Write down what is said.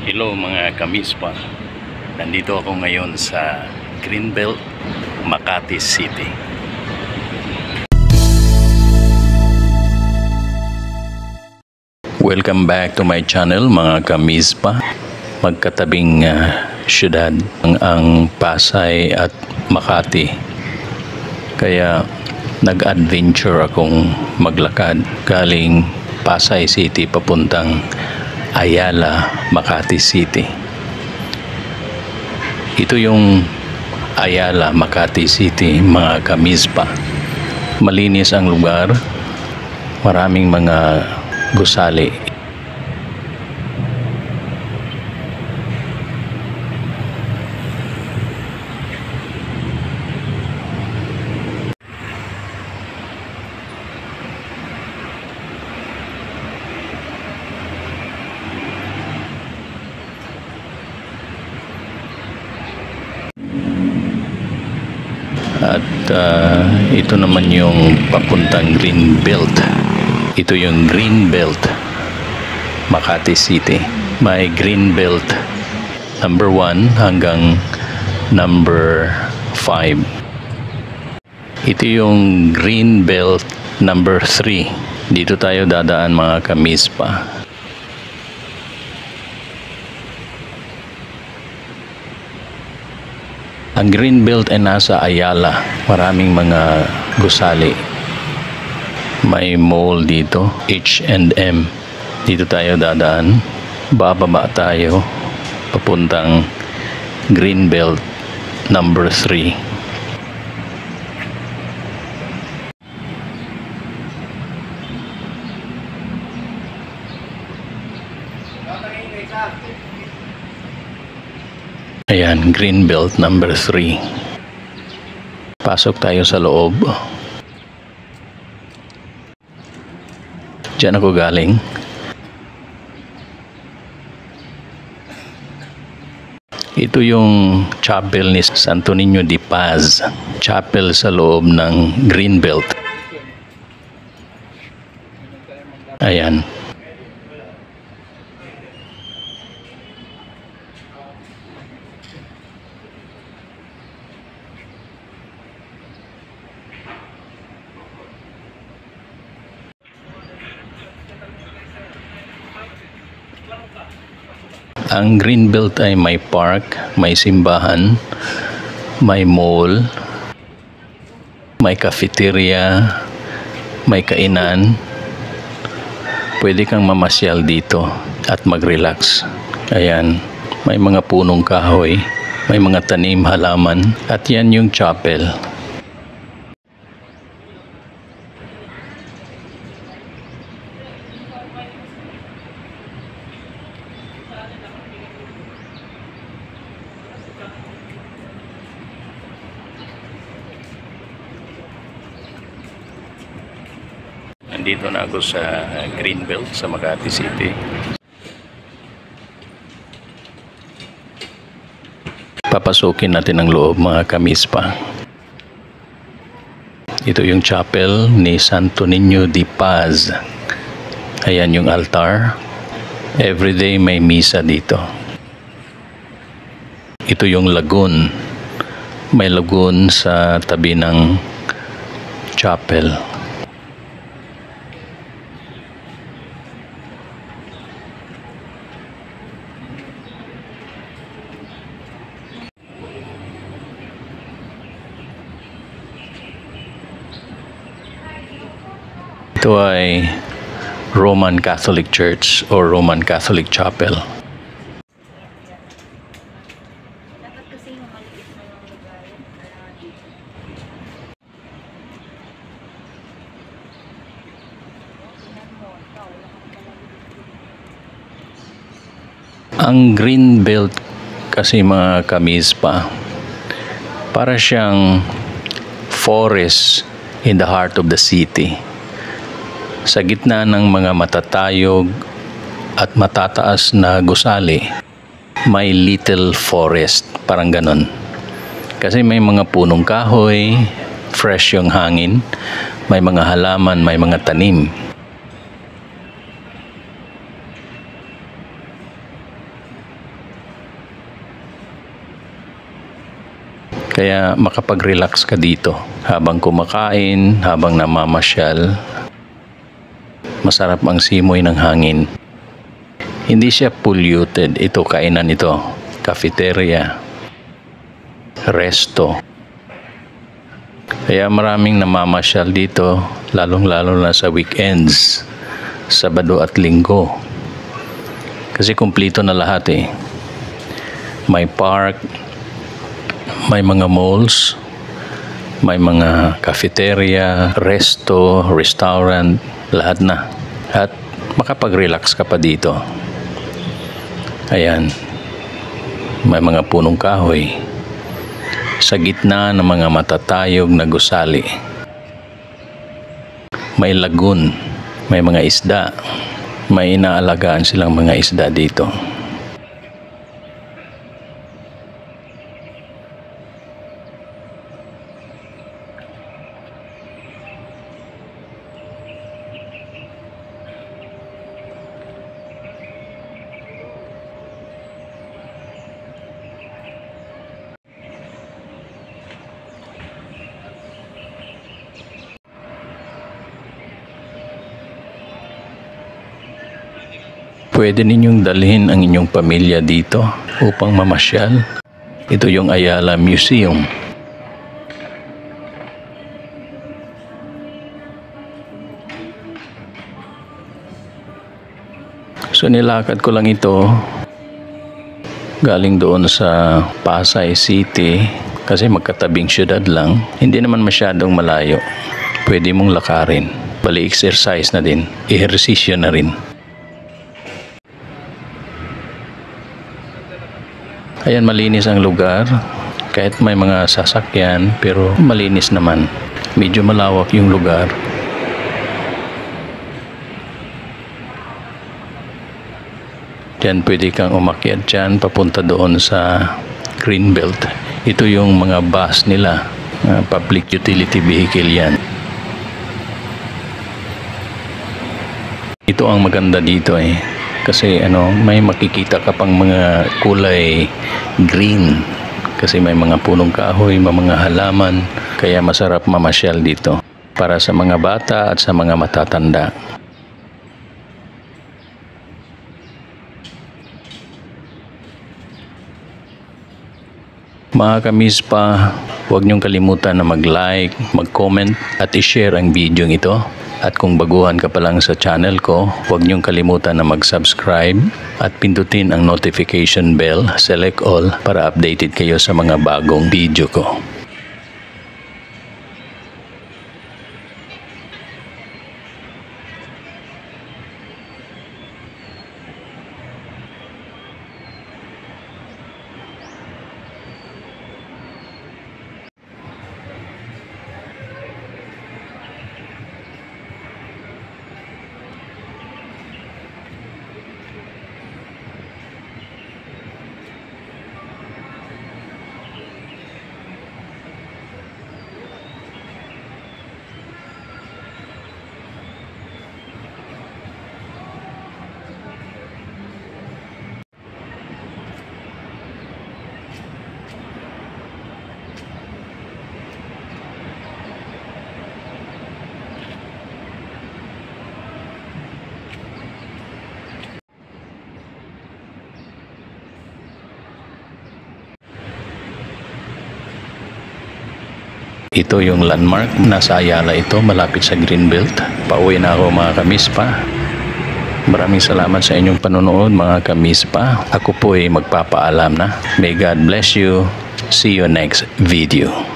Hello mga kamispa, nandito ako ngayon sa Greenbelt, Makati City. Welcome back to my channel mga kamispa. Magkatabing syudad ang Pasay at Makati. Kaya nag-adventure akong maglakad galing Pasay City papuntang Ayala, Makati City. Ito yung Ayala, Makati City, mga kamispa. Malinis ang lugar, maraming mga gusali. At ito naman yung papuntang Greenbelt. Ito yung Greenbelt, Makati City. May Greenbelt number 1 hanggang number 5. Ito yung Greenbelt number 3. Dito tayo dadaan mga kamispa. Ang Greenbelt ay nasa Ayala. Maraming mga gusali. May mall dito, H&M. Dito tayo dadaan. Bababa tayo papuntang Greenbelt number 3. Ayan, Greenbelt number 3. Pasok tayo sa loob. Diyan ako galing. Ito yung chapel ni Santo Niño de Paz. Chapel sa loob ng Greenbelt. Ayan. Ang Greenbelt ay may park, may simbahan, may mall, may cafeteria, may kainan. Pwede kang mamasyal dito at mag-relax. Ayan, may mga punong kahoy, may mga tanim halaman, at yan yung chapel. Nandito na ako sa Greenbelt sa Makati City. Papasukin natin ang loob mga kamispa. Ito yung chapel ni Santo Niño de Paz. Ayan yung altar. Everyday may misa dito. Ito yung lagoon. May lagoon sa tabi ng chapel. Ito ay Roman Catholic Church or Roman Catholic Chapel. Ang Greenbelt kasi mga kamispa, para siyang forest in the heart of the city. Sa gitna ng mga matatayog at matataas na gusali, may little forest, parang ganon. Kasi may mga punong kahoy, fresh yung hangin, may mga halaman, may mga tanim. Kaya makapag-relax ka dito habang kumakain, habang namamasyal. Masarap ang simoy ng hangin. Hindi siya polluted. Ito, kainan ito. Cafeteria. Resto. Kaya maraming namamasyal dito, lalong-lalo na sa weekends, Sabado at Linggo. Kasi kumpleto na lahat eh. May park, may mga malls, may mga cafeteria, resto, restaurant, lahat na. At makapag-relax ka pa dito. Ayan, may mga punong kahoy sa gitna ng mga matatayog na gusali. May lagoon, may mga isda, may inaalagaan silang mga isda dito. Pwede ninyong dalhin ang inyong pamilya dito upang mamasyal. Ito yung Ayala Museum. So nilakad ko lang ito galing doon sa Pasay City kasi magkatabing syudad lang. Hindi naman masyadong malayo. Pwede mong lakarin. Bali exercise na din. Ehersisyo na rin. Ayan, malinis ang lugar. Kahit may mga sasakyan, pero malinis naman. Medyo malawak yung lugar. Diyan pwede kang umakyat dyan, papunta doon sa Greenbelt. Ito yung mga bus nila. Public utility vehicle yan. Ito ang maganda dito eh. Kasi may makikita ka pang mga kulay green. Kasi may mga punong kahoy, may mga halaman. Kaya masarap mamasyal dito. Para sa mga bata at sa mga matatanda. Mga kamispa, huwag niyong kalimutan na mag-like, mag-comment at i-share ang video ito. At kung baguhan ka pa lang sa channel ko, huwag niyong kalimutan na mag-subscribe at pindutin ang notification bell, select all para updated kayo sa mga bagong video ko. Ito yung landmark. Nasa Ayala ito, malapit sa Greenbelt. Pauwi na ako mga kamispa. Maraming salamat sa inyong panonood mga kamispa. Ako po ay magpapaalam na. May God bless you. See you next video.